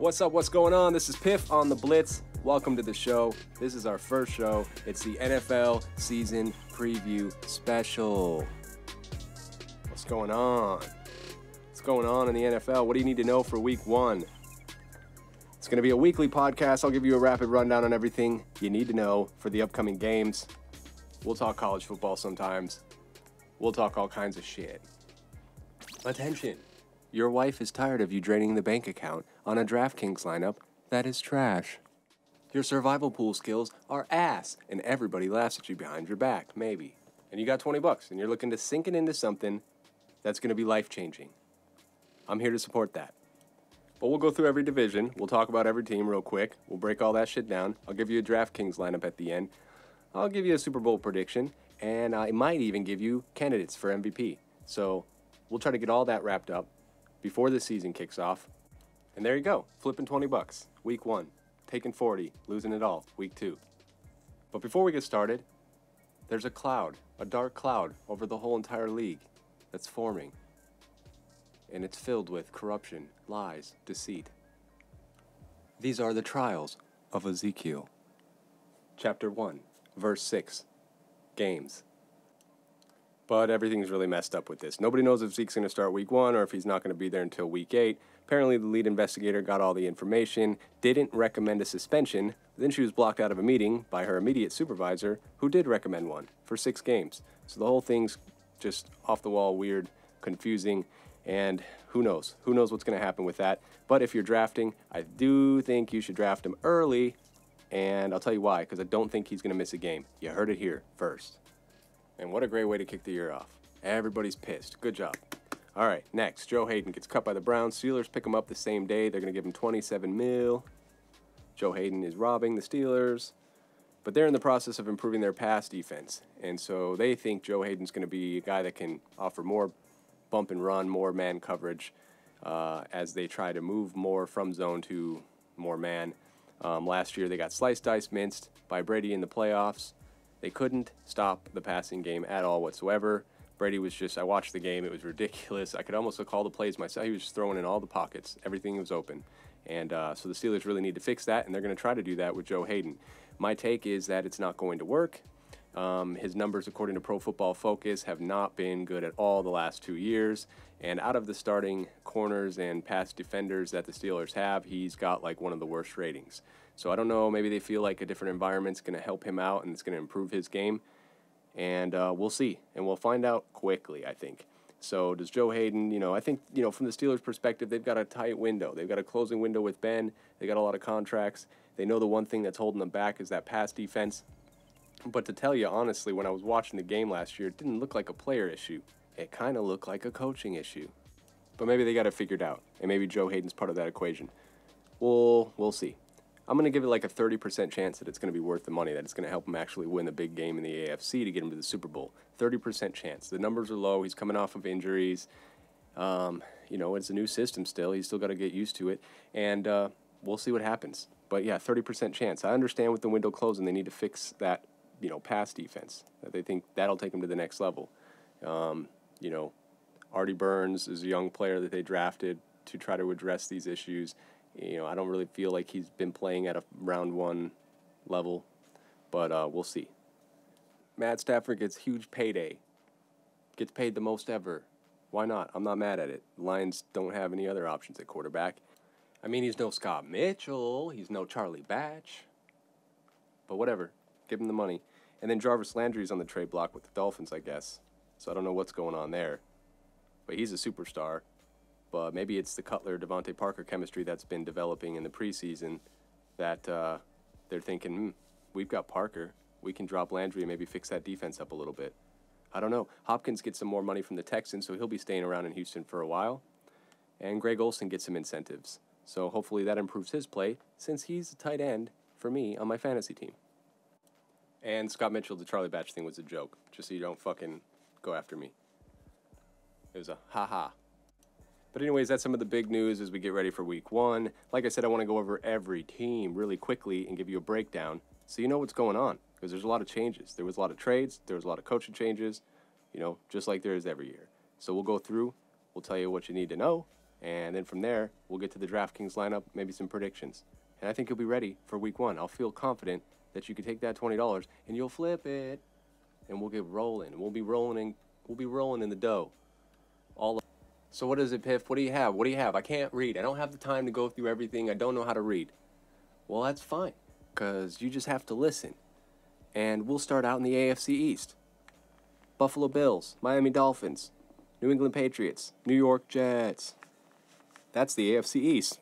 What's up? What's going on? This is Piff on the Blitz. Welcome to the show. This is our first show. It's the NFL season preview special. What's going on? What's going on in the NFL? What do you need to know for week one? It's going to be a weekly podcast. I'll give you a rapid rundown on everything you need to know for the upcoming games. We'll talk college football sometimes. We'll talk all kinds of shit. Attention. Your wife is tired of you draining the bank account on a DraftKings lineup that is trash. Your survival pool skills are ass, and everybody laughs at you behind your back, maybe. And you got $20, and you're looking to sink it into something that's going to be life-changing. I'm here to support that. But we'll go through every division. We'll talk about every team real quick. We'll break all that shit down. I'll give you a DraftKings lineup at the end. I'll give you a Super Bowl prediction, and I might even give you candidates for MVP. So we'll try to get all that wrapped up before the season kicks off. And there you go, flipping $20, week one, taking 40, losing it all, week two. But before we get started, there's a cloud, a dark cloud over the whole entire league that's forming. And it's filled with corruption, lies, deceit. These are the trials of Ezekiel. Chapter 1, verse 6, games. But everything's really messed up with this. Nobody knows if Zeke's going to start week one or if he's not going to be there until week 8. Apparently, the lead investigator got all the information, didn't recommend a suspension. Then she was blocked out of a meeting by her immediate supervisor, who did recommend one for 6 games. So the whole thing's just off the wall, weird, confusing, and who knows? Who knows what's going to happen with that? But if you're drafting, I do think you should draft him early, and I'll tell you why, because I don't think he's going to miss a game. You heard it here first. And what a great way to kick the year off. Everybody's pissed. Good job. All right, next, Joe Hayden gets cut by the Browns. Steelers pick him up the same day. They're going to give him $27 million. Joe Hayden is robbing the Steelers. But they're in the process of improving their pass defense. And so they think Joe Hayden's going to be a guy that can offer more bump and run, more man coverage as they try to move more from zone to more man. Last year, they got sliced, diced, minced by Brady in the playoffs. They couldn't stop the passing game at all whatsoever. Brady was just, I watched the game, it was ridiculous. I could almost call the plays myself. He was just throwing in all the pockets. Everything was open. And so the Steelers really need to fix that, and they're going to try to do that with Joe Hayden. My take is that it's not going to work. His numbers, according to Pro Football Focus, have not been good at all the last 2 years. And out of the starting corners and pass defenders that the Steelers have, he's got like one of the worst ratings. So I don't know, maybe they feel like a different environment's going to help him out and it's going to improve his game. And we'll see. And we'll find out quickly, I think. So does Joe Hayden, I think, from the Steelers' perspective, they've got a tight window. They've got a closing window with Ben. They got a lot of contracts. They know the one thing that's holding them back is that pass defense. But to tell you honestly, when I was watching the game last year, it didn't look like a player issue. It kind of looked like a coaching issue. But maybe they got it figured out. And maybe Joe Hayden's part of that equation. We'll see. I'm going to give it like a 30% chance that it's going to be worth the money, that it's going to help him actually win the big game in the AFC to get him to the Super Bowl. 30% chance. The numbers are low. He's coming off of injuries. It's a new system still. He's still got to get used to it. And we'll see what happens. But, yeah, 30% chance. I understand with the window closing, they need to fix that, pass defense. That they think that'll take him to the next level. Artie Burns is a young player that they drafted to try to address these issues. I don't really feel like he's been playing at a round 1 level, but we'll see. Matt Stafford gets huge payday. Gets paid the most ever. Why not? I'm not mad at it. The Lions don't have any other options at quarterback. I mean, he's no Scott Mitchell. He's no Charlie Batch. But whatever. Give him the money. And then Jarvis Landry's on the trade block with the Dolphins, I guess. So I don't know what's going on there. But he's a superstar. But maybe it's the Cutler-Devontae Parker chemistry that's been developing in the preseason that they're thinking, we've got Parker. We can drop Landry and maybe fix that defense up a little bit. I don't know. Hopkins gets some more money from the Texans, so he'll be staying around in Houston for a while. And Greg Olsen gets some incentives. So hopefully that improves his play, since he's a tight end for me on my fantasy team. And Scott Mitchell, the Charlie Batch thing was a joke, just so you don't fucking go after me. It was a ha-ha. But anyways, that's some of the big news as we get ready for week 1. Like I said, I want to go over every team really quickly and give you a breakdown so you know what's going on, because there's a lot of changes. There was a lot of trades. There was a lot of coaching changes, just like there is every year. So we'll go through. We'll tell you what you need to know, And then from there, we'll get to the DraftKings lineup, maybe some predictions. And I think you'll be ready for week 1. I'll feel confident that you can take that $20 and you'll flip it. And we'll get rolling. We'll be rolling in the dough. So what is it, Piff? What do you have? What do you have? I can't read. I don't have the time to go through everything. I don't know how to read. Well, that's fine, because you just have to listen. And we'll start out in the AFC East. Buffalo Bills, Miami Dolphins, New England Patriots, New York Jets. That's the AFC East.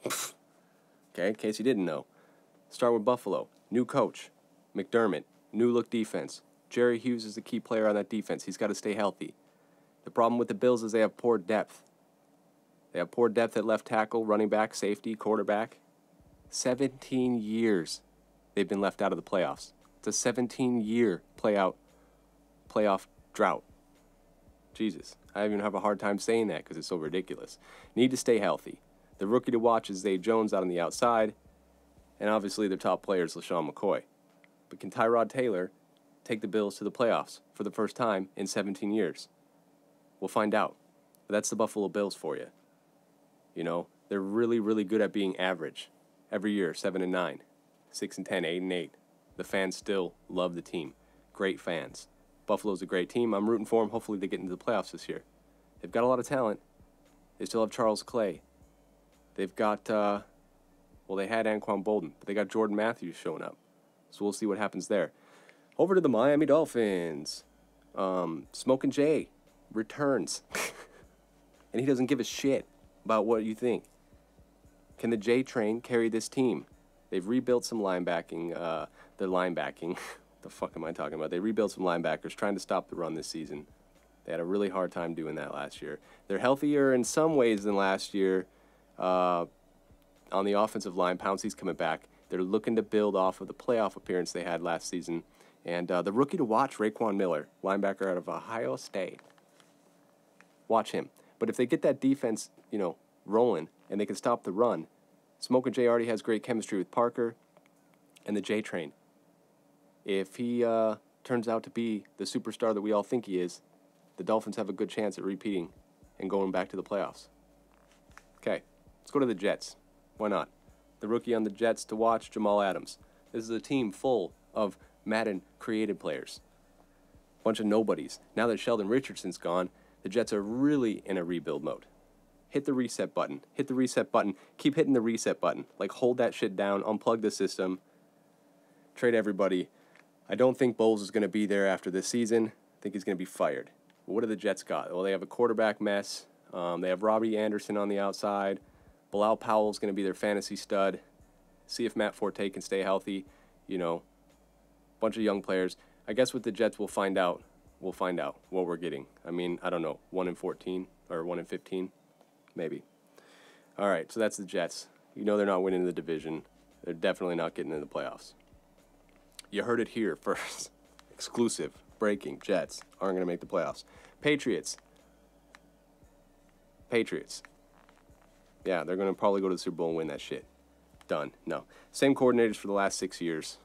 Okay, in case you didn't know. Start with Buffalo. New coach, McDermott. New look defense. Jerry Hughes is the key player on that defense. He's got to stay healthy. The problem with the Bills is they have poor depth. They have poor depth at left tackle, running back, safety, quarterback. 17 years they've been left out of the playoffs. It's a 17-year playoff drought. Jesus, I even have a hard time saying that because it's so ridiculous. Need to stay healthy. The rookie to watch is Zay Jones out on the outside, and obviously their top player is LaShawn McCoy. But can Tyrod Taylor take the Bills to the playoffs for the first time in 17 years? We'll find out. But that's the Buffalo Bills for you. You know, they're really, really good at being average. Every year, 7-9, 6-10, 8-8. The fans still love the team. Great fans. Buffalo's a great team. I'm rooting for them. Hopefully they get into the playoffs this year. They've got a lot of talent. They still have Charles Clay. They've got, they had Anquan Bolden, but they got Jordan Matthews showing up. So we'll see what happens there. Over to the Miami Dolphins. Smokin' Jay returns. And he doesn't give a shit about what you think. Can the J train carry this team? They've rebuilt some linebacking. The fuck am I talking about? They rebuilt some linebackers trying to stop the run this season. They had a really hard time doing that last year. They're healthier in some ways than last year. On the offensive line, Pouncey's coming back. They're looking to build off of the playoff appearance they had last season. And the rookie to watch, Raekwon Miller, linebacker out of Ohio State. Watch him. But if they get that defense, rolling, and they can stop the run, Smokin' Jay already has great chemistry with Parker and the J train. If he turns out to be the superstar that we all think he is, the Dolphins have a good chance at repeating and going back to the playoffs. Okay, let's go to the Jets. Why not? The rookie on the Jets to watch, Jamal Adams. This is a team full of Madden-created players. Bunch of nobodies. Now that Sheldon Richardson's gone, the Jets are really in a rebuild mode. Hit the reset button. Hit the reset button. Keep hitting the reset button. Like, hold that shit down. Unplug the system. Trade everybody. I don't think Bowles is going to be there after this season. I think he's going to be fired. But what do the Jets got? Well, they have a quarterback mess. They have Robbie Anderson on the outside. Bilal Powell's going to be their fantasy stud. See if Matt Forte can stay healthy. Bunch of young players. I guess with the Jets, we'll find out. We'll find out what we're getting. I mean, I don't know. 1-14 or 1-15. Maybe. All right, so that's the Jets. They're not winning the division. They're definitely not getting in the playoffs. You heard it here first. Exclusive. Breaking. Jets aren't going to make the playoffs. Patriots. Yeah, they're going to probably go to the Super Bowl and win that shit. Done. No. Same coordinators for the last 6 years.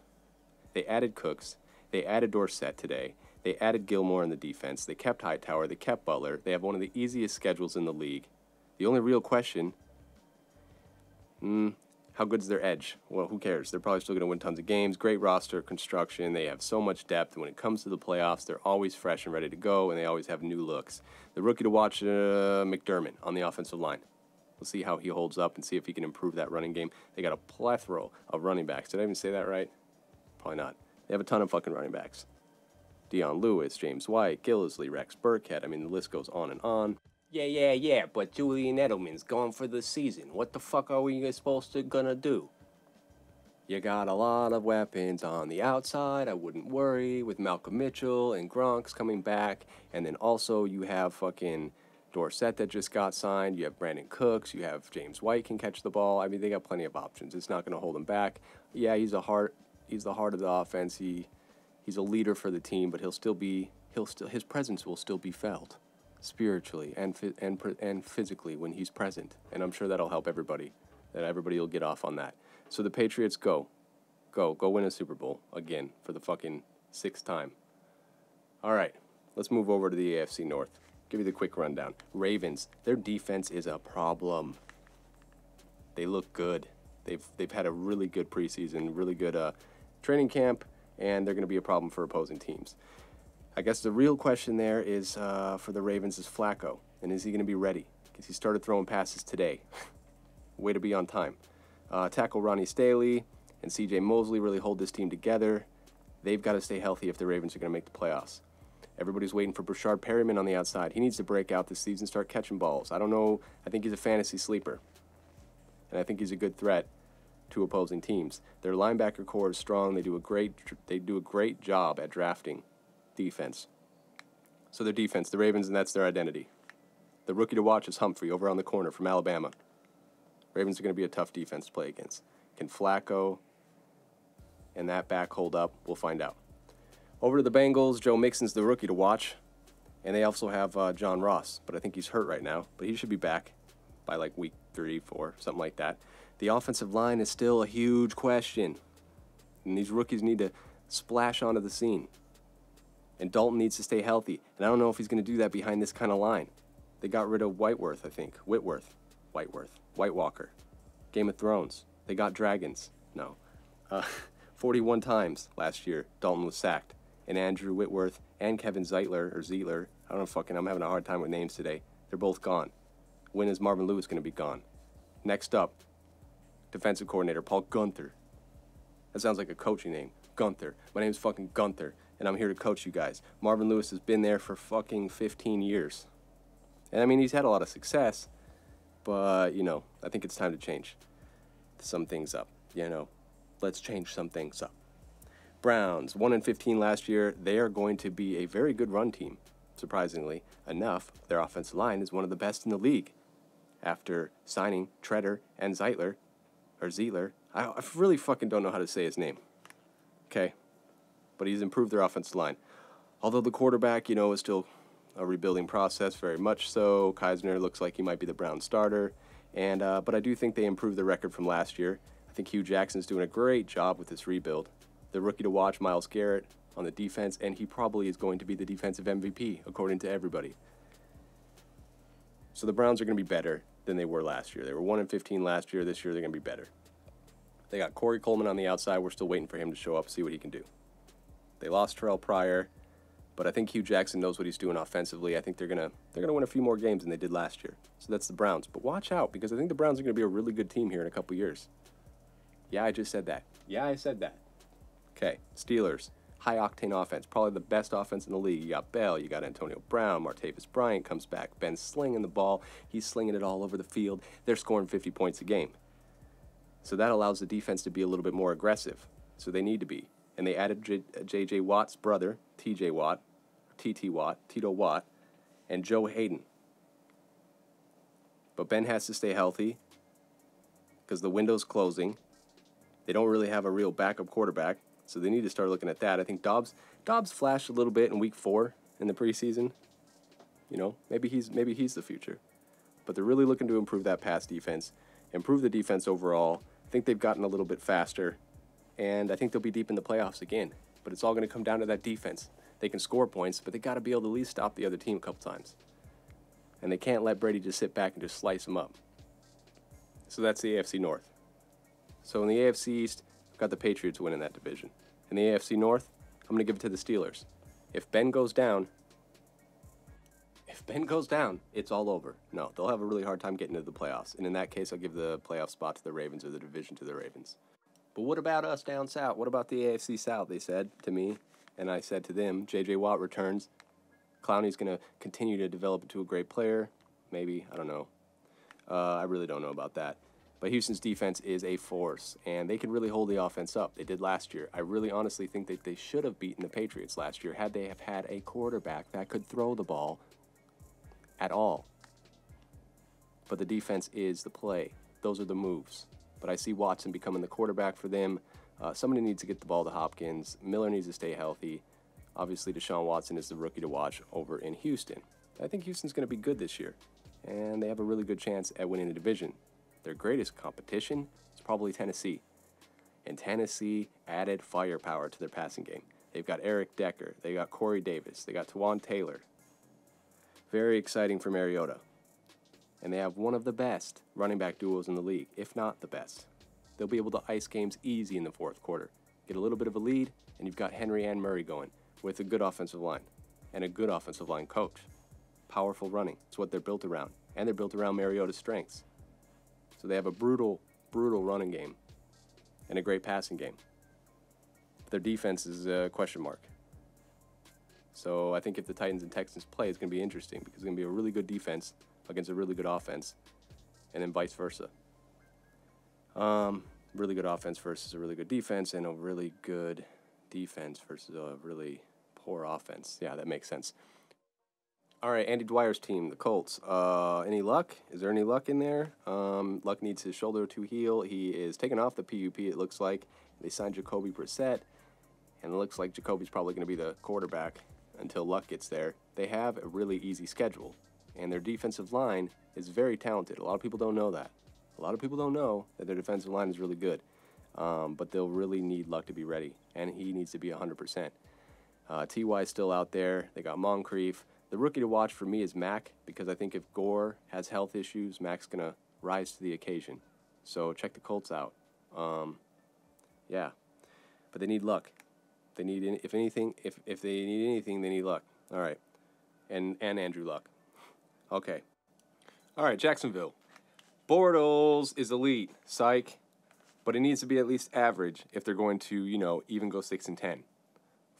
They added Cooks. They added Dorsett today. They added Gilmore in the defense. They kept Hightower. They kept Butler. They have one of the easiest schedules in the league. The only real question, how good is their edge? Well, who cares? They're probably still going to win tons of games. Great roster construction. They have so much depth. When it comes to the playoffs, they're always fresh and ready to go, and they always have new looks. The rookie to watch, McDermott on the offensive line. We'll see how he holds up and see if he can improve that running game. They got a plethora of running backs. Did I even say that right? Probably not. They have a ton of fucking running backs. Deion Lewis, James White, Gillisley, Rex Burkhead. I mean, the list goes on and on. Yeah, but Julian Edelman's gone for the season. What the fuck are we supposed to gonna do? You got a lot of weapons on the outside. I wouldn't worry with Malcolm Mitchell and Gronk's coming back. And then also you have fucking Dorsett that just got signed. You have Brandon Cooks. You have James White can catch the ball. I mean, they got plenty of options. It's not going to hold him back. Yeah, he's the heart of the offense. He's a leader for the team, but his presence will still be felt spiritually and physically when he's present. And I'm sure that'll help everybody. That everybody will get off on that. So the Patriots go win a Super Bowl again for the fucking 6th time. All right, let's move over to the AFC North. Give you the quick rundown. Ravens, their defense is a problem. They look good. They've had a really good preseason, really good training camp, and they're going to be a problem for opposing teams. I guess the real question there is for the Ravens is Flacco, and is he going to be ready? Because he started throwing passes today. Way to be on time. Tackle Ronnie Staley and C.J. Mosley really hold this team together. They've got to stay healthy if the Ravens are going to make the playoffs. Everybody's waiting for Brashard Perryman on the outside. He needs to break out this season, start catching balls. I don't know. I think he's a fantasy sleeper. And I think he's a good threat to opposing teams. Their linebacker core is strong. They do a great job at drafting defense. So their defense, the Ravens, and that's their identity. The rookie to watch is Humphrey over on the corner from Alabama. Ravens are going to be a tough defense to play against. Can Flacco and that back hold up? We'll find out. Over to the Bengals, Joe Mixon's the rookie to watch. And they also have John Ross, but I think he's hurt right now. But he should be back by like week 3, 4, something like that. The offensive line is still a huge question. And these rookies need to splash onto the scene. And Dalton needs to stay healthy. And I don't know if he's going to do that behind this kind of line. They got rid of Whiteworth, I think. White Walker. Game of Thrones. They got dragons. No. 41 times last year, Dalton was sacked. And Andrew Whitworth and Kevin Zeitler, I don't know, I'm having a hard time with names today. They're both gone. When is Marvin Lewis going to be gone? Next up, defensive coordinator Paul Gunther. That sounds like a coaching name. Gunther. My name's fucking Gunther, and I'm here to coach you guys. Marvin Lewis has been there for fucking 15 years. And I mean, he's had a lot of success, but, you know, I think it's time to change some things up. You know, let's change some things up. Browns, 1-15 last year. They are going to be a very good run team, surprisingly enough. Their offensive line is one of the best in the league. After signing Treader and Zeitler, I really fucking don't know how to say his name. Okay, but he's improved their offensive line. Although the quarterback, you know, is still a rebuilding process, very much so. Keisner looks like he might be the Browns starter, and but I do think they improved the record from last year. I think Hugh Jackson's doing a great job with this rebuild. The rookie to watch, Myles Garrett, on the defense, and he probably is going to be the defensive MVP, according to everybody. So the Browns are going to be better than they were last year. They were 1-15 last year. This year they're going to be better. They got Corey Coleman on the outside. We're still waiting for him to show up, see what he can do. They lost Terrell Pryor, but I think Hugh Jackson knows what he's doing offensively. I think they're gonna win a few more games than they did last year. So that's the Browns. But watch out, because I think the Browns are going to be a really good team here in a couple years. Yeah, I just said that. Yeah, I said that. Okay, Steelers. High-octane offense. Probably the best offense in the league. You got Bell. You got Antonio Brown. Martavis Bryant comes back. Ben's slinging the ball. He's slinging it all over the field. They're scoring 50 points a game. So that allows the defense to be a little bit more aggressive. So they need to be. And they added J.J. Watt's brother, T.J. Watt, T.T. Watt, Tito Watt, and Joe Hayden. But Ben has to stay healthy because the window's closing. They don't really have a real backup quarterback, so they need to start looking at that. I think Dobbs flashed a little bit in week 4 in the preseason. You know, maybe he's the future. But they're really looking to improve that pass defense, improve the defense overall. I think they've gotten a little bit faster, and I think they'll be deep in the playoffs again. But it's all going to come down to that defense. They can score points, but they got to be able to at least stop the other team a couple times. And they can't let Brady just sit back and just slice them up. So that's the AFC North. So in the AFC East, I've got the Patriots winning that division. In the AFC North, I'm going to give it to the Steelers. If Ben goes down, it's all over. No, they'll have a really hard time getting into the playoffs. And in that case, I'll give the playoff spot to the Ravens or the division to the Ravens. But what about us down south? What about the AFC South? They said to me, and I said to them, J.J. Watt returns. Clowney's going to continue to develop into a great player. Maybe, I don't know. I really don't know about that. But Houston's defense is a force, and they can really hold the offense up. They did last year. I really honestly think that they should have beaten the Patriots last year had they have had a quarterback that could throw the ball at all. But the defense is the play. Those are the moves. But I see Watson becoming the quarterback for them. Somebody needs to get the ball to Hopkins. Miller needs to stay healthy. Obviously, Deshaun Watson is the rookie to watch over in Houston. I think Houston's going to be good this year, and they have a really good chance at winning the division. Their greatest competition is probably Tennessee. And Tennessee added firepower to their passing game. They've got Eric Decker. They got Corey Davis. They got Tawan Taylor. Very exciting for Mariota. and they have one of the best running back duos in the league, if not the best. They'll be able to ice games easy in the fourth quarter. Get a little bit of a lead, and you've got Henry and Murray going with a good offensive line and a good offensive line coach. Powerful running. It's what they're built around. And they're built around Mariota's strengths. So they have a brutal running game and a great passing game. Their defense is a question mark. So I think if the Titans and Texans play, it's going to be interesting because it's going to be a really good defense against a really good offense, and then vice versa. Really good offense versus a really good defense, and a really good defense versus a really poor offense. Yeah, that makes sense. All right, Andy Dwyer's team, the Colts. Any luck? Is there any luck in there? Luck needs his shoulder to heal. He is taking off the PUP, it looks like. They signed Jacoby Brissett, and it looks like Jacoby's probably going to be the quarterback until Luck gets there. They have a really easy schedule, and their defensive line is very talented. A lot of people don't know that. A lot of people don't know that their defensive line is really good, but they'll really need Luck to be ready, and he needs to be 100%. T.Y. still out there. They got Moncrief. The rookie to watch for me is Mack, because I think if Gore has health issues, Mack's going to rise to the occasion. So check the Colts out. Yeah, but they need Luck. They need, if they need anything, they need Luck. All right, and Andrew Luck. Okay. All right, Jacksonville. Bortles is elite, psych, but it needs to be at least average if they're going to, even go 6-10.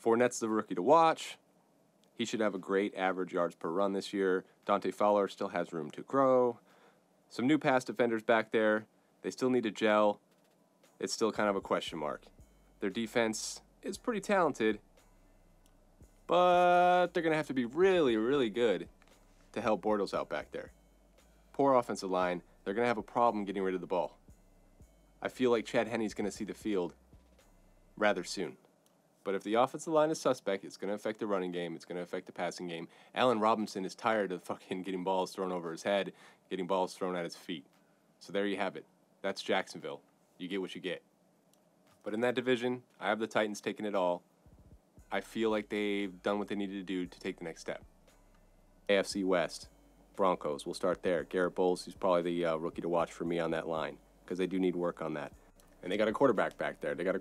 Fournette's the rookie to watch. He should have a great average yards per run this year. Dante Fowler still has room to grow. Some new pass defenders back there. They still need to gel. It's still kind of a question mark. Their defense is pretty talented, but they're going to have to be really, really good to help Bortles out back there. Poor offensive line. They're going to have a problem getting rid of the ball. I feel like Chad Henne's going to see the field rather soon. But if the offensive line is suspect, it's going to affect the running game. It's going to affect the passing game. Allen Robinson is tired of fucking getting balls thrown over his head, getting balls thrown at his feet. So there you have it. That's Jacksonville. You get what you get. But in that division, I have the Titans taking it all. I feel like they've done what they needed to do to take the next step. AFC West, Broncos. We'll start there. Garrett Bowles, who's probably the rookie to watch for me on that line, because they do need work on that. And they got a quarterback back there. They got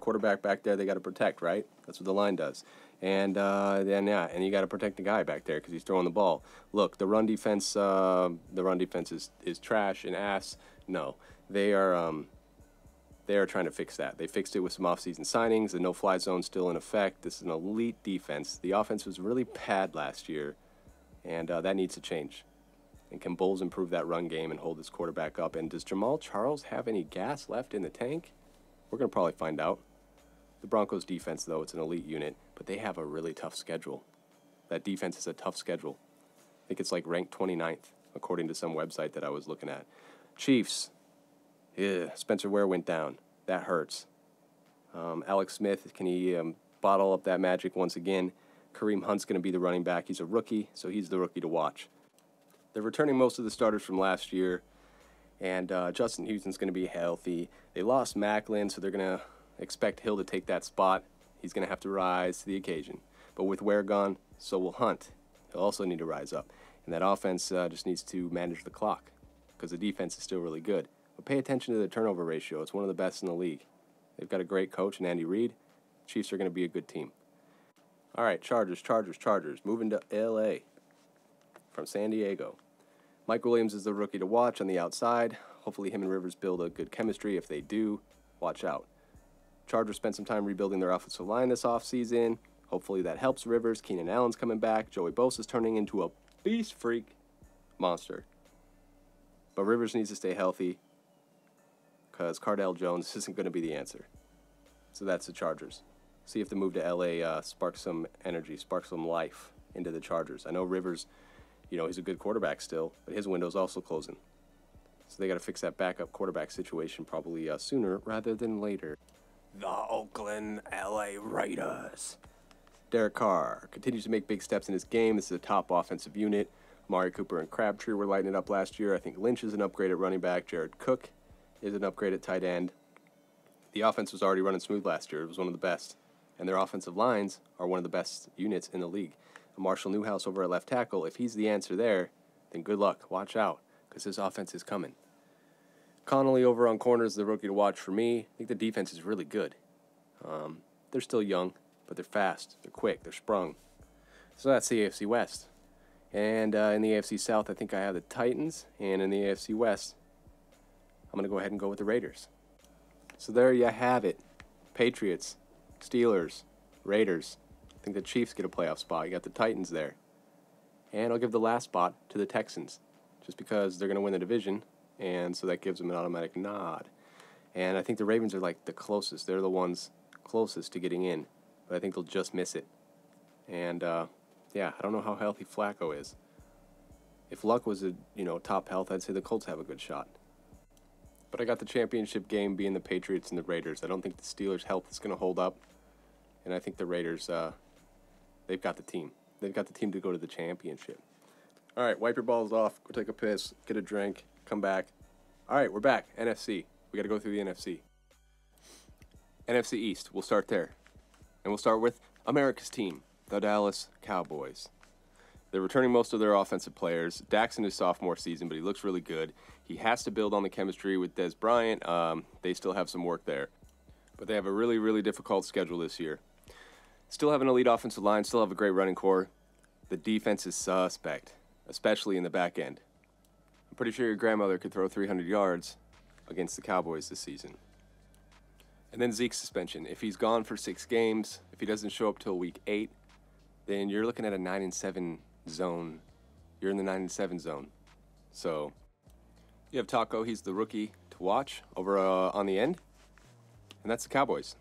to protect, right? That's what the line does. And and you got to protect the guy back there because he's throwing the ball. Look, the run defense is trash and ass. No, they are trying to fix that. They fixed it with some offseason signings. The no-fly zone's still in effect. This is an elite defense. The offense was really bad last year, and that needs to change. And can Bowles improve that run game and hold his quarterback up? And does Jamal Charles have any gas left in the tank? We're going to probably find out. The Broncos defense, though, it's an elite unit, but they have a really tough schedule. That defense is a tough schedule. I think it's like ranked 29th, according to some website that I was looking at. Chiefs. Yeah, Spencer Ware went down. That hurts. Alex Smith, can he bottle up that magic once again? Kareem Hunt's going to be the running back. He's a rookie, so he's the rookie to watch. They're returning most of the starters from last year, and Justin Houston's going to be healthy. They lost Macklin, so they're going to expect Hill to take that spot. He's going to have to rise to the occasion. But with Ware gone, so will Hunt. He'll also need to rise up. And that offense just needs to manage the clock because the defense is still really good. But pay attention to the turnover ratio. It's one of the best in the league. They've got a great coach in Andy Reid. Chiefs are going to be a good team. All right, Chargers. Moving to L.A. from San Diego. Mike Williams is the rookie to watch on the outside. Hopefully him and Rivers build a good chemistry. If they do, watch out. Chargers spent some time rebuilding their offensive line this offseason. Hopefully that helps Rivers. Keenan Allen's coming back. Joey Bosa's turning into a beast freak monster. But Rivers needs to stay healthy because Cardale Jones isn't going to be the answer. So that's the Chargers. See if the move to LA sparks some energy, sparks some life into the Chargers. I know Rivers, he's a good quarterback still, but his window's also closing. So they got to fix that backup quarterback situation probably sooner rather than later. The Oakland LA Raiders. Derek Carr continues to make big steps in his game. This is a top offensive unit. Amari Cooper and Crabtree were lighting it up last year. I think Lynch is an upgrade at running back. Jared Cook is an upgrade at tight end. The offense was already running smooth last year. It was one of the best. And their offensive lines are one of the best units in the league. Marshall Newhouse over at left tackle, if he's the answer there, then good luck. Watch out. because this offense is coming. Connolly over on corner is the rookie to watch for me. I think the defense is really good. They're still young, but they're fast, they're quick, they're sprung. So that's the AFC West. And in the AFC South, I think I have the Titans. And in the AFC West, I'm going to go ahead and go with the Raiders. So there you have it. Patriots, Steelers, Raiders. I think the Chiefs get a playoff spot. You got the Titans there. And I'll give the last spot to the Texans, just because they're going to win the division, and so that gives them an automatic nod. And I think the Ravens are like the closest. They're the ones closest to getting in, but I think they'll just miss it. And yeah, I don't know how healthy Flacco is. If Luck was a top health, I'd say the Colts have a good shot. But I got the championship game being the Patriots and the Raiders. I don't think the Steelers' health is going to hold up, and I think the Raiders, they've got the team. They've got the team to go to the championship. All right, wipe your balls off, go take a piss, get a drink, come back. All right, we're back. NFC. We got to go through the NFC. NFC East, we'll start there. And we'll start with America's team, the Dallas Cowboys. They're returning most of their offensive players. Dak's in his sophomore season, but he looks really good. He has to build on the chemistry with Dez Bryant. They still have some work there. But they have a really, really difficult schedule this year. Still have an elite offensive line, still have a great running core. The defense is suspect, especially in the back end. I'm pretty sure your grandmother could throw 300 yards against the Cowboys this season. And then Zeke's suspension. If he's gone for 6 games, if he doesn't show up till week 8, then you're looking at a 9-7 zone. You're in the 9-7 zone. So you have Taco. He's the rookie to watch over on the end. And that's the Cowboys.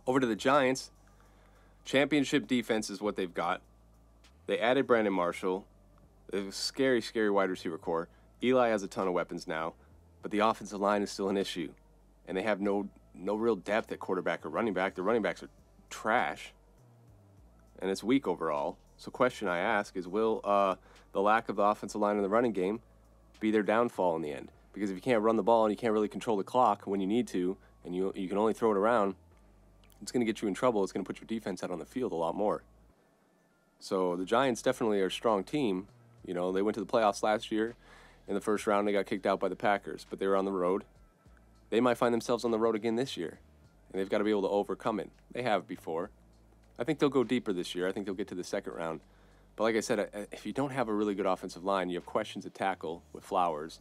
Over to the Giants. Championship defense is what they've got. They added Brandon Marshall. They have a scary, scary wide receiver core. Eli has a ton of weapons now, but the offensive line is still an issue. And they have no real depth at quarterback or running back. The running backs are trash. And it's weak overall. So question I ask is, will the lack of the offensive line in the running game be their downfall in the end? Because if you can't run the ball and you can't really control the clock when you need to, and you can only throw it around, it's going to get you in trouble. It's going to put your defense out on the field a lot more. So the Giants definitely are a strong team. They went to the playoffs last year. In the first round, they got kicked out by the Packers, but they were on the road. They might find themselves on the road again this year, and they've got to be able to overcome it. They have before. I think they'll go deeper this year. I think they'll get to the second round. But like I said, if you don't have a really good offensive line, you have questions at tackle with Flowers,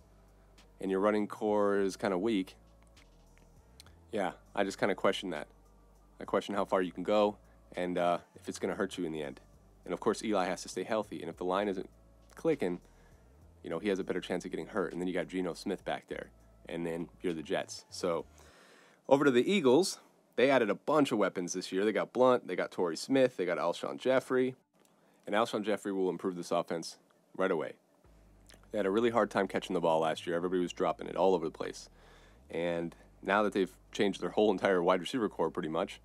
and your running core is kind of weak, yeah, I just kind of question that. I question how far you can go and if it's going to hurt you in the end. And, of course, Eli has to stay healthy. And if the line isn't clicking, he has a better chance of getting hurt. And then you got Geno Smith back there. And then you're the Jets. So over to the Eagles. They added a bunch of weapons this year. They got Blunt. They got Torrey Smith. They got Alshon Jeffrey. And Alshon Jeffrey will improve this offense right away. They had a really hard time catching the ball last year. Everybody was dropping it all over the place. And now that they've changed their whole entire wide receiver core pretty much,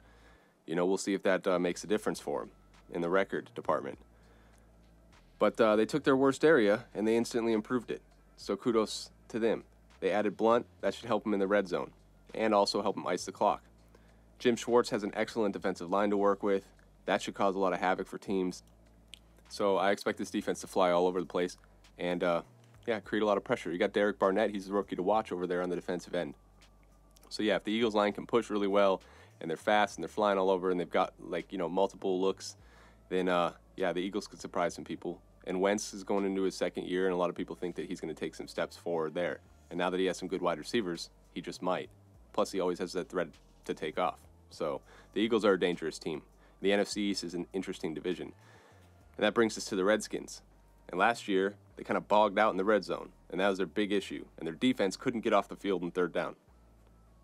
we'll see if that makes a difference for them in the record department. But they took their worst area, and they instantly improved it. So kudos to them. They added Blunt. That should help them in the red zone and also help them ice the clock. Jim Schwartz has an excellent defensive line to work with. That should cause a lot of havoc for teams. So I expect this defense to fly all over the place and, create a lot of pressure. You got Derek Barnett. He's the rookie to watch over there on the defensive end. So, yeah, if the Eagles line can push really well and they're fast and they're flying all over and they've got, multiple looks, then, the Eagles could surprise some people. And Wentz is going into his second year, and a lot of people think that he's going to take some steps forward there. And now that he has some good wide receivers, he just might. Plus, he always has that threat to take off. So, the Eagles are a dangerous team. The NFC East is an interesting division. And that brings us to the Redskins. And last year, they kind of bogged out in the red zone, and that was their big issue. And their defense couldn't get off the field in third down.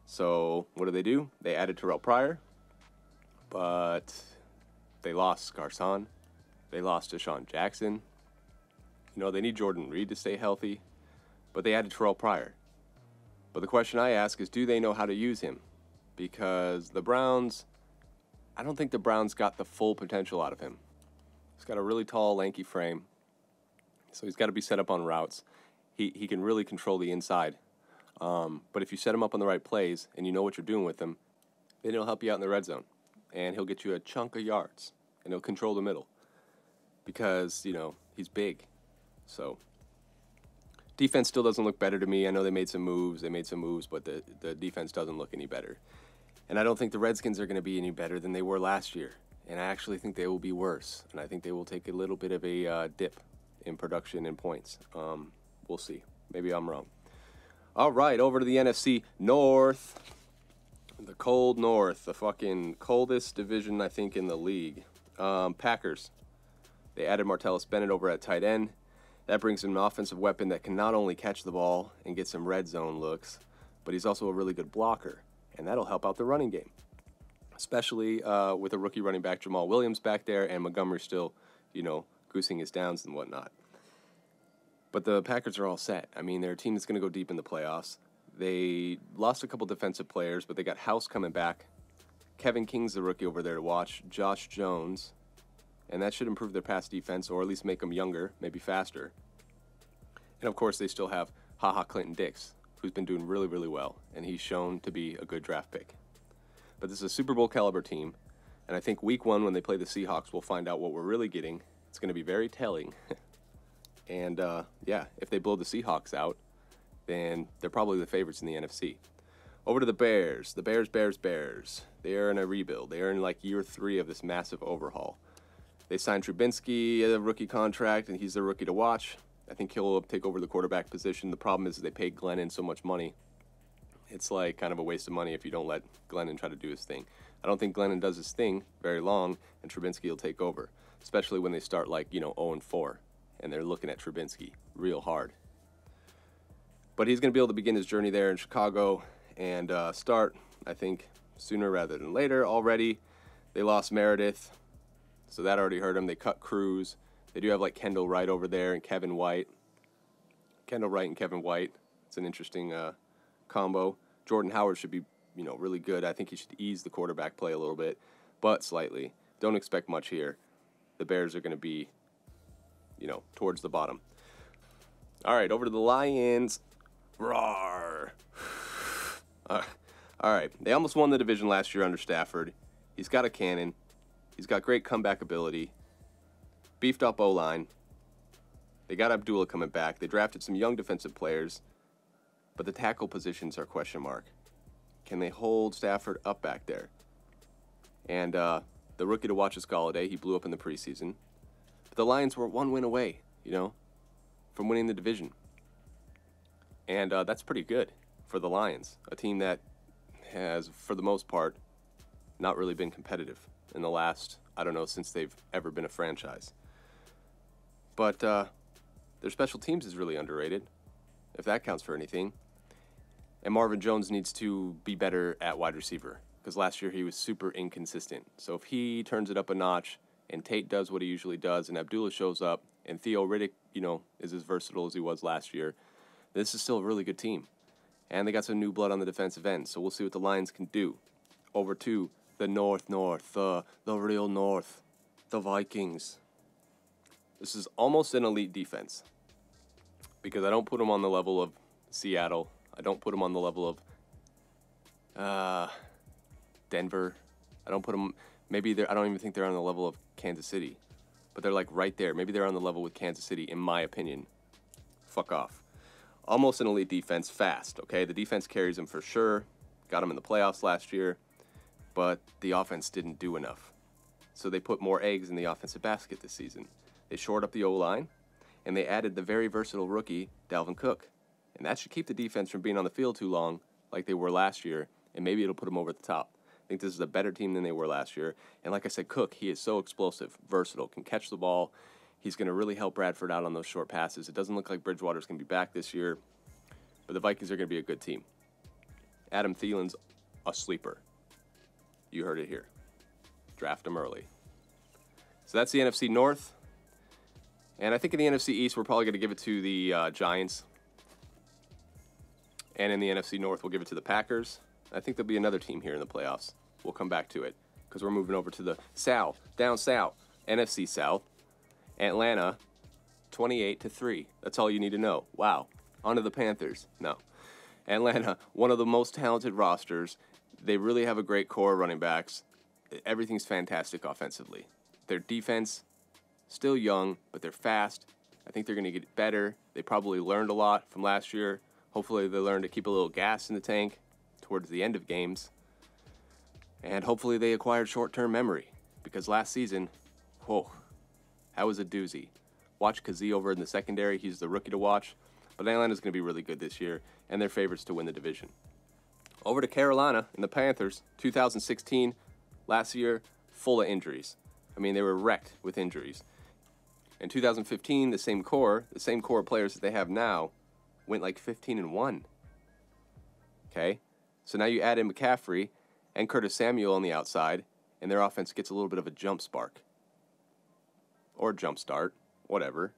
So what do? They added Terrell Pryor, but they lost Garcon. They lost Deshaun Jackson. They need Jordan Reed to stay healthy, but they added Terrell Pryor. But the question I ask is, do they know how to use him? Because the Browns, I don't think the Browns got the full potential out of him. He's got a really tall, lanky frame, so he's got to be set up on routes. He can really control the inside. But if you set him up on the right plays and you know what you're doing with him, then he'll help you out in the red zone. And he'll get you a chunk of yards. And he'll control the middle. Because, he's big. So, Defense still doesn't look better to me. I know they made some moves, but the defense doesn't look any better. And I don't think the Redskins are going to be any better than they were last year. And I actually think they will be worse. And I think they will take a little bit of a dip in production and points. We'll see. Maybe I'm wrong. All right, over to the NFC North. The cold North, the fucking coldest division, I think, in the league. Packers. They added Martellus Bennett over at tight end. That brings him an offensive weapon that can not only catch the ball and get some red zone looks, but he's also a really good blocker, and that'll help out the running game, especially with a rookie running back, Jamal Williams, back there, and Montgomery still, goosing his downs and whatnot. But the Packers are all set. I mean, they're a team that's going to go deep in the playoffs. They lost a couple defensive players, but they got House coming back. Kevin King's the rookie over there to watch. Josh Jones. And that should improve their pass defense, or at least make them younger, maybe faster. And, of course, they still have Clinton Dix, who's been doing really, really well. And he's shown to be a good draft pick. But this is a Super Bowl caliber team. And I think week 1, when they play the Seahawks, we'll find out what we're really getting. It's going to be very telling. And, if they blow the Seahawks out, then they're probably the favorites in the NFC. Over to the Bears. The Bears. They are in a rebuild. They are in like year 3 of this massive overhaul. They signed Trubinsky a rookie contract, and he's the rookie to watch. I think he'll take over the quarterback position. The problem is they paid Glennon so much money. It's like kind of a waste of money if you don't let Glennon try to do his thing. I don't think Glennon does his thing very long, and Trubinsky will take over, especially when they start 0-4, and they're looking at Trubinsky real hard. But he's going to be able to begin his journey there in Chicago and start, I think, sooner rather than later. Already, they lost Meredith. So that already hurt them. They cut Cruz. They do have Kendall Wright over there and Kevin White. Kendall Wright and Kevin White. It's an interesting combo. Jordan Howard should be, really good. I think he should ease the quarterback play a little bit, but slightly. Don't expect much here. The Bears are going to be, towards the bottom. All right, over to the Lions. Roar. All right. They almost won the division last year under Stafford. He's got a cannon. He's got great comeback ability. Beefed up O-line. They got Abdullah coming back. They drafted some young defensive players. But the tackle positions are question mark. Can they hold Stafford up back there? And the rookie to watch is Galladay. He blew up in the preseason. But the Lions were 1 win away, from winning the division. And that's pretty good for the Lions. A team that has, for the most part, not really been competitive in the last, since they've ever been a franchise. But their special teams is really underrated, if that counts for anything. And Marvin Jones needs to be better at wide receiver, because last year he was super inconsistent. So if he turns it up a notch, and Tate does what he usually does, and Abdullah shows up, and Theo Riddick, is as versatile as he was last year, this is still a really good team. And they got some new blood on the defensive end, so we'll see what the Lions can do. Over to the North, the real North, the Vikings. This is almost an elite defense, because I don't put them on the level of Seattle. I don't put them on the level of Denver. I don't put them, I don't even think they're on the level of Kansas City, but they're right there. Maybe they're on the level with Kansas City, in my opinion. Fuck off. Almost an elite defense, fast, okay? The defense carries them for sure. Got them in the playoffs last year. But the offense didn't do enough. So they put more eggs in the offensive basket this season. They shored up the O-line, and they added the very versatile rookie, Dalvin Cook. And that should keep the defense from being on the field too long, like they were last year, and maybe it'll put them over the top. I think this is a better team than they were last year. And like I said, Cook, he is so explosive, versatile, can catch the ball. He's going to really help Bradford out on those short passes. It doesn't look like Bridgewater's going to be back this year, but the Vikings are going to be a good team. Adam Thielen's a sleeper. You heard it here. Draft him early. So that's the NFC North. And I think in the NFC East, we're probably going to give it to the Giants. And in the NFC North, we'll give it to the Packers. I think there'll be another team here in the playoffs. We'll come back to it, because we're moving over to the South, down South, NFC South. Atlanta, 28-3. That's all you need to know. Wow. On to the Panthers. No. Atlanta, one of the most talented rosters. They really have a great core of running backs. Everything's fantastic offensively. Their defense, still young, but they're fast. I think they're going to get better. They probably learned a lot from last year. Hopefully they learn to keep a little gas in the tank towards the end of games. And hopefully they acquired short-term memory, because last season, whoa, that was a doozy. Watch Kazee over in the secondary. He's the rookie to watch. But Atlanta's going to be really good this year, and they're favorites to win the division. Over to Carolina and the Panthers, 2016, last year, full of injuries. I mean, they were wrecked with injuries. In 2015, the same core of players that they have now, went like 15-1. Okay? So now you add in McCaffrey and Curtis Samuel on the outside, and their offense gets a little bit of a jump spark. Or jump start, whatever.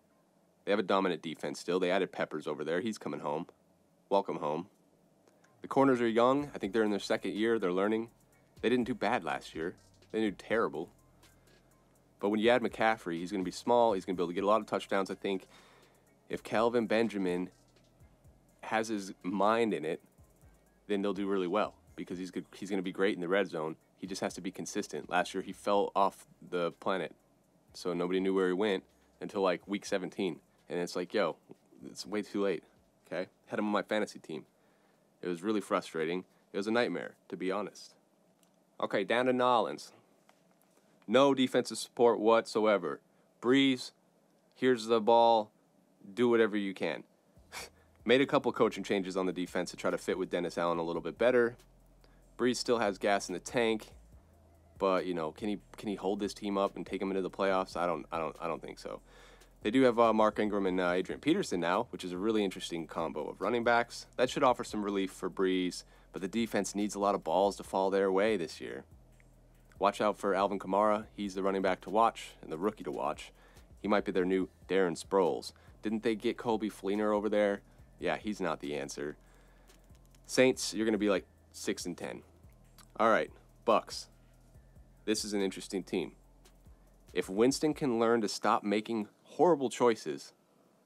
They have a dominant defense still. They added Peppers over there. He's coming home. Welcome home. The corners are young. I think they're in their second year. They're learning. They didn't do bad last year. They did terrible. But when you add McCaffrey, he's going to be small. He's going to be able to get a lot of touchdowns, I think. If Kelvin Benjamin has his mind in it, then they'll do really well, because he's going to be great in the red zone. He just has to be consistent. Last year, he fell off the planet, so nobody knew where he went until like week 17. And it's like, yo, it's way too late, okay? Had him on my fantasy team. It was really frustrating. It was a nightmare, to be honest. Okay, down to Nolans. No defensive support whatsoever. Breeze, here's the ball. Do whatever you can. Made a couple coaching changes on the defense to try to fit with Dennis Allen a little bit better. Breeze still has gas in the tank, but you know, can he hold this team up and take them into the playoffs? I don't think so. They do have Mark Ingram and Adrian Peterson now, which is a really interesting combo of running backs. That should offer some relief for Breeze, but the defense needs a lot of balls to fall their way this year. Watch out for Alvin Kamara. He's the running back to watch and the rookie to watch. He might be their new Darren Sproles. Didn't they get Colby Fleener over there? Yeah, he's not the answer. Saints, you're going to be like 6-10. All right, Bucs. This is an interesting team. If Winston can learn to stop making horrible choices,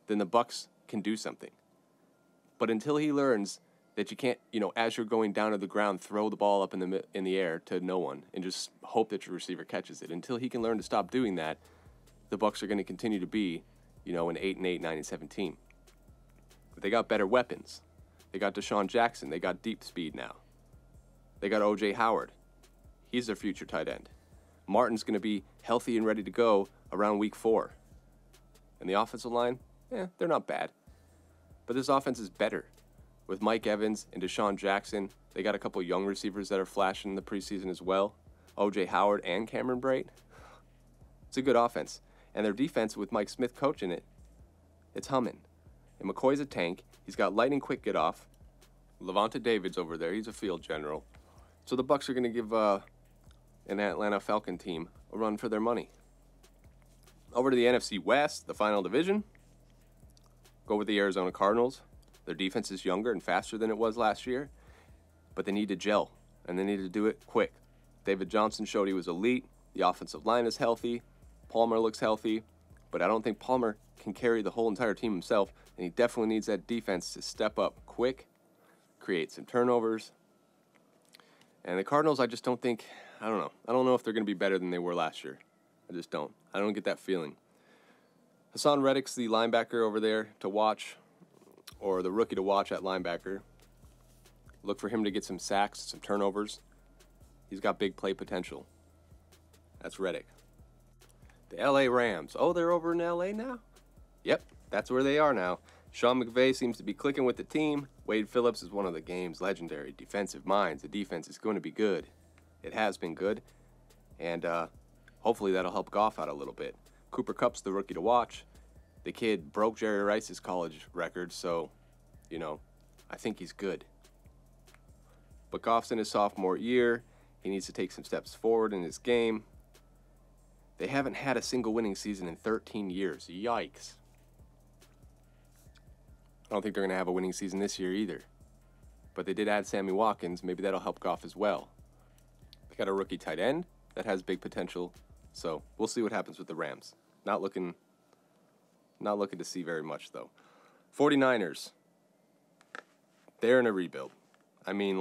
then the Bucs can do something. But until he learns that you can't, as you're going down to the ground, throw the ball up in the air to no one and just hope that your receiver catches it. Until he can learn to stop doing that, the Bucs are going to continue to be, an 8-8, 9-17. But they got better weapons. They got Deshaun Jackson. They got deep speed now. They got O.J. Howard. He's their future tight end. Martin's going to be healthy and ready to go around week 4. And the offensive line, they're not bad. But this offense is better. With Mike Evans and Deshaun Jackson, they got a couple young receivers that are flashing in the preseason as well. O.J. Howard and Cameron Brate. It's a good offense. And their defense with Mike Smith coaching it, it's humming. And McCoy's a tank. He's got lightning quick get off. Levante David's over there. He's a field general. So the Bucs are going to give an Atlanta Falcon team a run for their money. Over to the NFC West, the final division. Go with the Arizona Cardinals. Their defense is younger and faster than it was last year, but they need to gel, and they need to do it quick. David Johnson showed he was elite. The offensive line is healthy. Palmer looks healthy, but I don't think Palmer can carry the whole entire team himself, and he definitely needs that defense to step up quick, create some turnovers. And the Cardinals, I just don't think, I don't know. I don't know if they're going to be better than they were last year. I just don't. I don't get that feeling. Hassan Reddick's the linebacker over there to watch, or the rookie to watch at linebacker. Look for him to get some sacks, some turnovers. He's got big play potential. That's Reddick. The LA Rams. Oh, they're over in LA now? Yep, that's where they are now. Sean McVay seems to be clicking with the team. Wade Phillips is one of the game's legendary defensive minds. The defense is going to be good. It has been good. And hopefully that'll help Goff out a little bit. Cooper Kupp's the rookie to watch. The kid broke Jerry Rice's college record, so, I think he's good. But Goff's in his sophomore year. He needs to take some steps forward in his game. They haven't had a single winning season in 13 years. Yikes. I don't think they're going to have a winning season this year either. But they did add Sammy Watkins. Maybe that'll help Goff as well. They got a rookie tight end that has big potential. So we'll see what happens with the Rams. Not looking to see very much, though. 49ers. They're in a rebuild. I mean,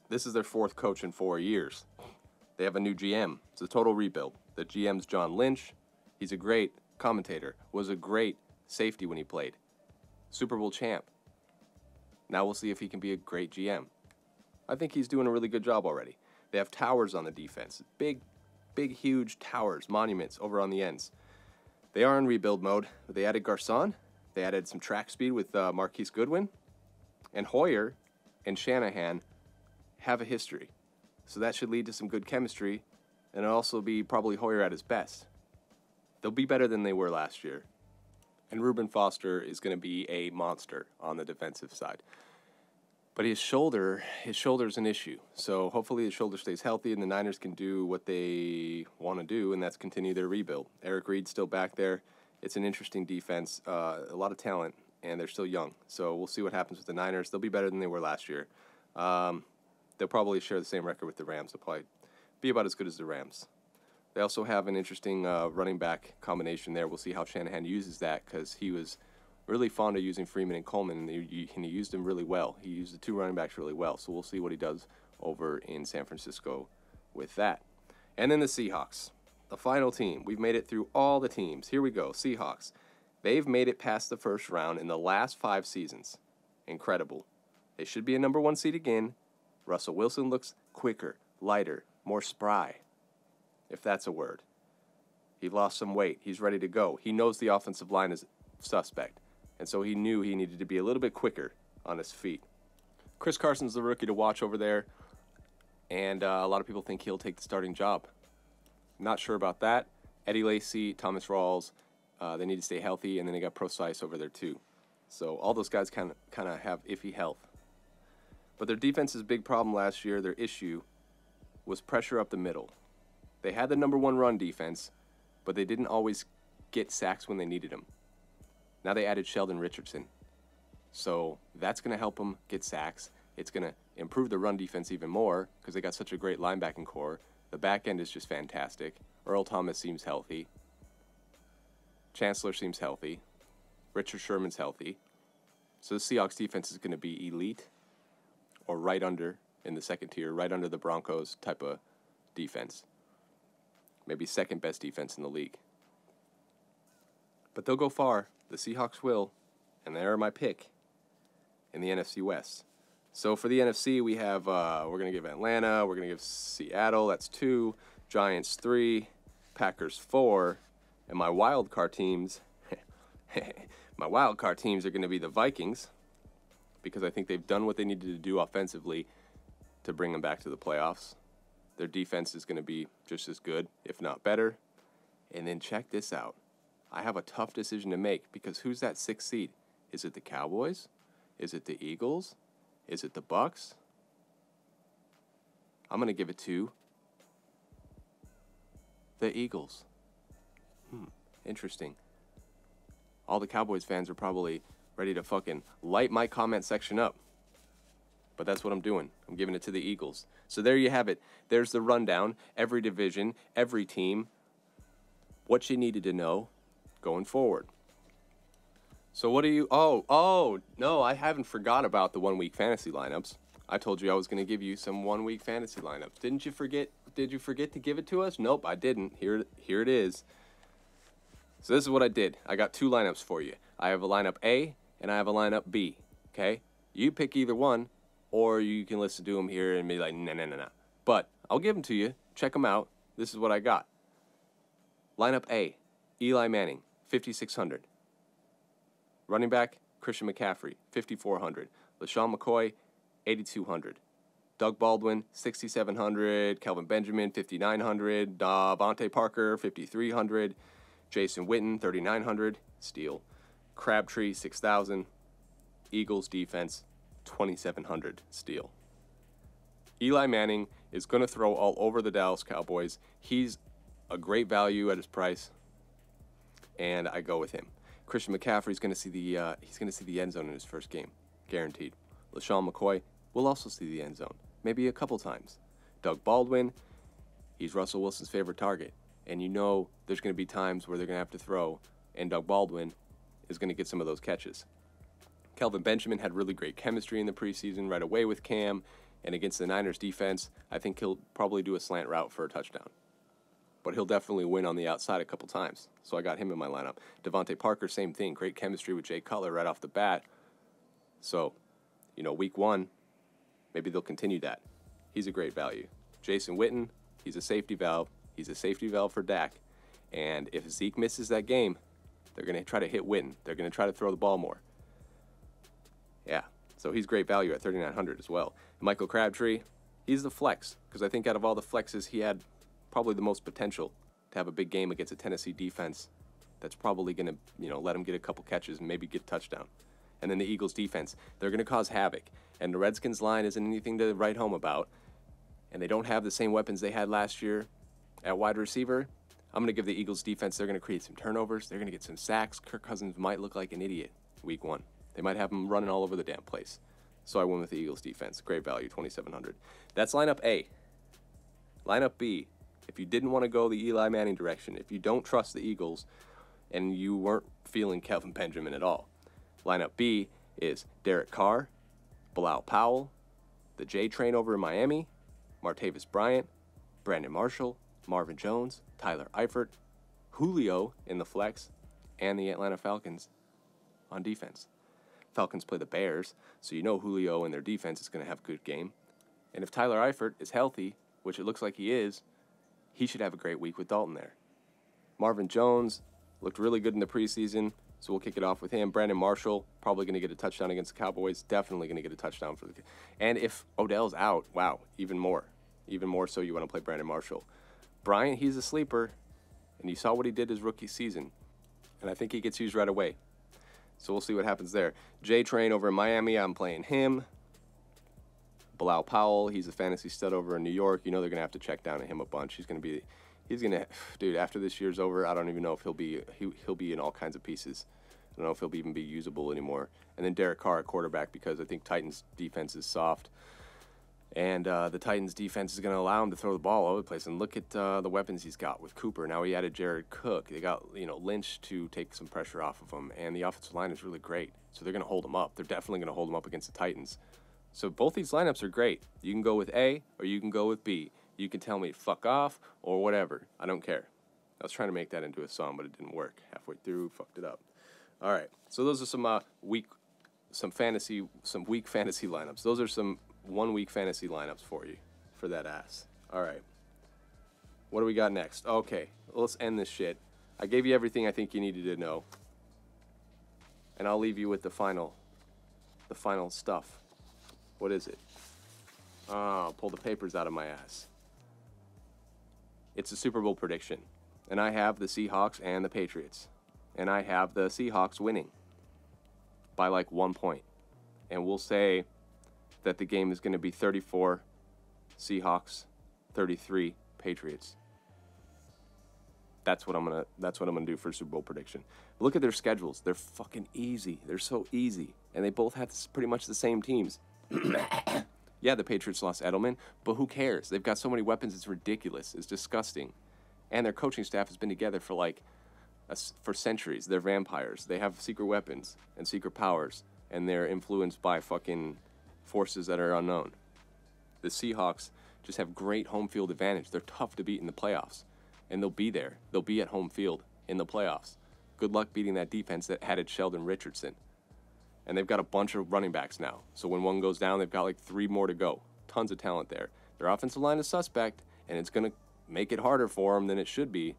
this is their 4th coach in 4 years. They have a new GM. It's a total rebuild. The GM's John Lynch. He's a great commentator. Was a great safety when he played, Super Bowl champ. Now we'll see if he can be a great GM. I think he's doing a really good job already. They have towers on the defense. Big, huge towers, monuments over on the ends. They are in rebuild mode. They added Garcon. They added some track speed with Marquise Goodwin. And Hoyer and Shanahan have a history. So that should lead to some good chemistry. And it'll also be probably Hoyer at his best. They'll be better than they were last year. And Reuben Foster is going to be a monster on the defensive side. But his shoulder's an issue. So hopefully his shoulder stays healthy and the Niners can do what they want to do, and that's continue their rebuild. Eric Reed's still back there. It's an interesting defense, a lot of talent, and they're still young. So we'll see what happens with the Niners. They'll be better than they were last year. They'll probably share the same record with the Rams. They'll probably be about as good as the Rams. They also have an interesting running back combination there. We'll see how Shanahan uses that, because he was really fond of using Freeman and Coleman, and he used them really well. He used the two running backs really well, so we'll see what he does over in San Francisco with that. And then the Seahawks, the final team. We've made it through all the teams. Here we go, Seahawks. They've made it past the first round in the last 5 seasons. Incredible. They should be a number 1 seed again. Russell Wilson looks quicker, lighter, more spry, if that's a word. He lost some weight. He's ready to go. He knows the offensive line is suspect. And so he knew he needed to be a little bit quicker on his feet. Chris Carson's the rookie to watch over there, and a lot of people think he'll take the starting job. Not sure about that. Eddie Lacy, Thomas Rawls, they need to stay healthy, and then they got Procise over there too. So all those guys kind of have iffy health. But their defense's big problem last year, their issue, was pressure up the middle. They had the number 1 run defense, but they didn't always get sacks when they needed them. Now they added Sheldon Richardson. So that's going to help them get sacks. It's going to improve the run defense even more because they got such a great linebacking core. The back end is just fantastic. Earl Thomas seems healthy. Chancellor seems healthy. Richard Sherman's healthy. So the Seahawks defense is going to be elite or right under in the second tier, right under the Broncos type of defense. Maybe second best defense in the league. But they'll go far. The Seahawks will, and they're my pick in the NFC West. So for the NFC, we have, we're going to give Atlanta, we're going to give Seattle, that's 2, Giants 3, Packers 4, and my wild card teams, are going to be the Vikings, because I think they've done what they needed to do offensively to bring them back to the playoffs. Their defense is going to be just as good, if not better. And then check this out. I have a tough decision to make, because who's that 6th seed? Is it the Cowboys? Is it the Eagles? Is it the Bucs? I'm going to give it to the Eagles. Interesting. All the Cowboys fans are probably ready to fucking light my comment section up. But that's what I'm doing. I'm giving it to the Eagles. So there you have it. There's the rundown. Every division, every team, what you needed to know going forward. So what do you... Oh, no, I haven't forgot about the 1-week fantasy lineups. I told you I was going to give you some 1-week fantasy lineups. Didn't you forget? Did you forget to give it to us? Nope, I didn't. Here it is. So this is what I did. I got 2 lineups for you. I have a lineup A and I have a lineup B. Okay? You pick either one, or you can listen to them here and be like, nah. But I'll give them to you. Check them out. This is what I got. Lineup A, Eli Manning, 5,600. Running back, Christian McCaffrey, 5,400. LaShawn McCoy, 8,200. Doug Baldwin, 6,700. Kelvin Benjamin, 5,900. Devontae Parker, 5,300. Jason Witten, 3,900. Steal. Crabtree, 6,000. Eagles defense, 2,700. Steal. Eli Manning is going to throw all over the Dallas Cowboys. He's a great value at his price, and I go with him. Christian McCaffrey's going to see the end zone in his first game, guaranteed. LaShawn McCoy will also see the end zone, maybe a couple times. Doug Baldwin, he's Russell Wilson's favorite target, and you know there's going to be times where they're going to have to throw, and Doug Baldwin is going to get some of those catches. Kelvin Benjamin had really great chemistry in the preseason right away with Cam, and against the Niners defense, I think he'll probably do a slant route for a touchdown. but he'll definitely win on the outside a couple times. So I got him in my lineup. Devontae Parker, same thing. Great chemistry with Jay Cutler right off the bat. So, week 1, maybe they'll continue that. He's a great value. Jason Witten, he's a safety valve. He's a safety valve for Dak. And if Zeke misses that game, they're going to try to hit Witten. They're going to try to throw the ball more. Yeah, so he's great value at 3,900 as well. Michael Crabtree, he's the flex, because I think out of all the flexes, he had probably the most potential to have a big game against a Tennessee defense that's probably going to, let him get a couple catches and maybe get a touchdown. And then the Eagles defense, they're going to cause havoc. And the Redskins line isn't anything to write home about. And they don't have the same weapons they had last year at wide receiver. I'm going to give the Eagles defense, they're going to create some turnovers. They're going to get some sacks. Kirk Cousins might look like an idiot week 1. They might have him running all over the damn place. So I went with the Eagles defense. Great value, 2,700. That's lineup A. Lineup B, if you didn't want to go the Eli Manning direction, if you don't trust the Eagles and you weren't feeling Kelvin Benjamin at all, lineup B is Derek Carr, Bilal Powell, the J Train over in Miami, Martavis Bryant, Brandon Marshall, Marvin Jones, Tyler Eifert, Julio in the flex, and the Atlanta Falcons on defense. Falcons play the Bears, so Julio and their defense is going to have a good game. And if Tyler Eifert is healthy, which it looks like he is, he should have a great week with Dalton there. Marvin Jones looked really good in the preseason, so we'll kick it off with him. Brandon Marshall, probably going to get a touchdown against the Cowboys. Definitely going to get a touchdown for the... And if Odell's out, wow, even more. Even more so you want to play Brandon Marshall. Bryant, he's a sleeper, and you saw what he did his rookie season. And I think he gets used right away. So we'll see what happens there. J Train over in Miami, I'm playing him. Bilal Powell, he's a fantasy stud over in New York. They're going to have to check down on him a bunch. Dude, after this year's over, I don't even know if he'll be in all kinds of pieces. I don't know if he'll even be usable anymore. And then Derek Carr at quarterback, because I think Titans defense is soft. And the Titans defense is going to allow him to throw the ball all over the place. And look at the weapons he's got with Cooper. Now he added Jared Cook. They got, Lynch to take some pressure off of him. And the offensive line is really great. So they're going to hold him up. They're definitely going to hold him up against the Titans. So both these lineups are great. You can go with A or you can go with B. You can tell me fuck off or whatever. I don't care. I was trying to make that into a song, but it didn't work. Halfway through, fucked it up. All right. So those are some weak fantasy lineups. Those are some 1 week fantasy lineups for you, for that ass. All right. What do we got next? Okay, let's end this shit. I gave you everything I think you needed to know. And I'll leave you with the final stuff. What is it? Oh, I'll pull the papers out of my ass. It's a Super Bowl prediction. And I have the Seahawks and the Patriots. And I have the Seahawks winning by like 1 point. And we'll say that the game is going to be 34 Seahawks, 33 Patriots. That's what I'm gonna do for Super Bowl prediction. Look at their schedules; they're fucking easy. They're so easy, and they both have pretty much the same teams. Yeah, the Patriots lost Edelman, but who cares? They've got so many weapons; it's ridiculous. It's disgusting, and their coaching staff has been together for for centuries. They're vampires. They have secret weapons and secret powers, and they're influenced by fucking forces that are unknown. The Seahawks just have great home field advantage. They're tough to beat in the playoffs, and they'll be there. They'll be at home field in the playoffs. Good luck beating that defense that added Sheldon Richardson. And they've got a bunch of running backs now. So when one goes down, they've got like 3 more to go. Tons of talent there. Their offensive line is suspect, and it's going to make it harder for them than it should be,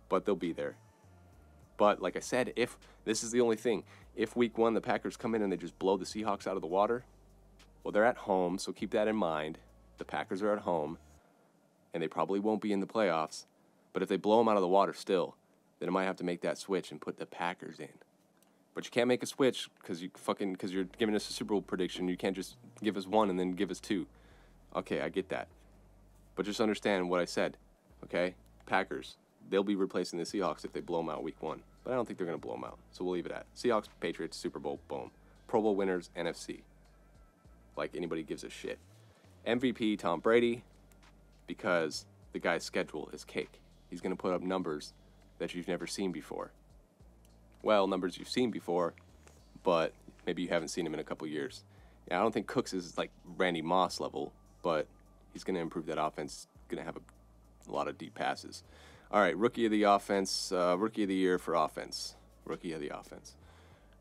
but they'll be there. But like I said, if this is the only thing, if week 1 the Packers come in and they just blow the Seahawks out of the water, well, they're at home, so keep that in mind. The Packers are at home, and they probably won't be in the playoffs. But if they blow them out of the water still, then I might have to make that switch and put the Packers in. But you can't make a switch because you're giving us a Super Bowl prediction. You can't just give us 1 and then give us 2. Okay, I get that. But just understand what I said, okay? Packers, they'll be replacing the Seahawks if they blow them out week 1. But I don't think they're going to blow them out, so we'll leave it at Seahawks, Patriots, Super Bowl, boom. Pro Bowl winners, NFC. Like anybody gives a shit. MVP, Tom Brady, because the guy's schedule is cake. He's going to put up numbers that you've never seen before. Well, numbers you've seen before, but maybe you haven't seen him in a couple years. Yeah, I don't think Cooks is like Randy Moss level, but he's going to improve that offense. Going to have a lot of deep passes. All right, rookie of the offense, rookie of the year for offense. Rookie of the offense.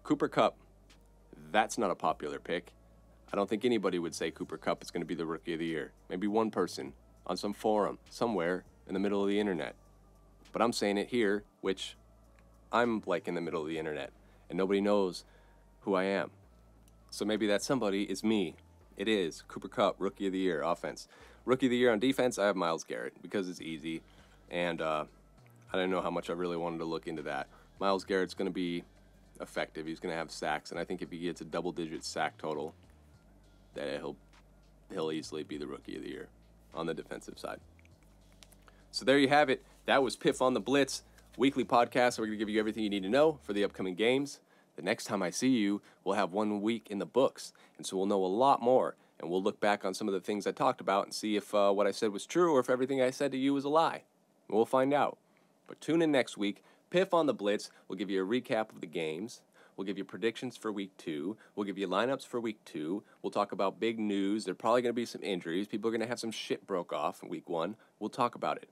Cooper Kupp, that's not a popular pick. I don't think anybody would say Cooper Kupp is going to be the rookie of the year. Maybe one person on some forum somewhere in the middle of the internet. But I'm saying it here, which I'm like in the middle of the internet, and nobody knows who I am. So maybe that somebody is me. It is Cooper Kupp, rookie of the year, offense. Rookie of the year on defense, I have Myles Garrett because it's easy. And I didn't know how much I really wanted to look into that. Myles Garrett's going to be effective. He's going to have sacks. And I think if he gets a double-digit sack total, that he'll easily be the rookie of the year on the defensive side. So there you have it. That was Piff on the Blitz, weekly podcast. We're going to give you everything you need to know for the upcoming games. The next time I see you, we'll have 1 week in the books. And so we'll know a lot more. And we'll look back on some of the things I talked about and see if what I said was true or if everything I said to you was a lie. We'll find out. But tune in next week. Piff on the Blitz. We'll give you a recap of the games. We'll give you predictions for week 2. We'll give you lineups for week 2. We'll talk about big news. There are probably going to be some injuries. People are going to have some shit broke off in week 1. We'll talk about it.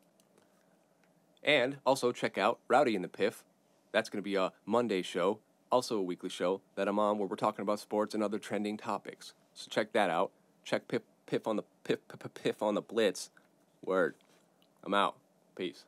And also check out Rowdy and the Piff. That's going to be a Monday show, also a weekly show that I'm on where we're talking about sports and other trending topics. So check that out. Check Piff on the Blitz. Word. I'm out. Peace.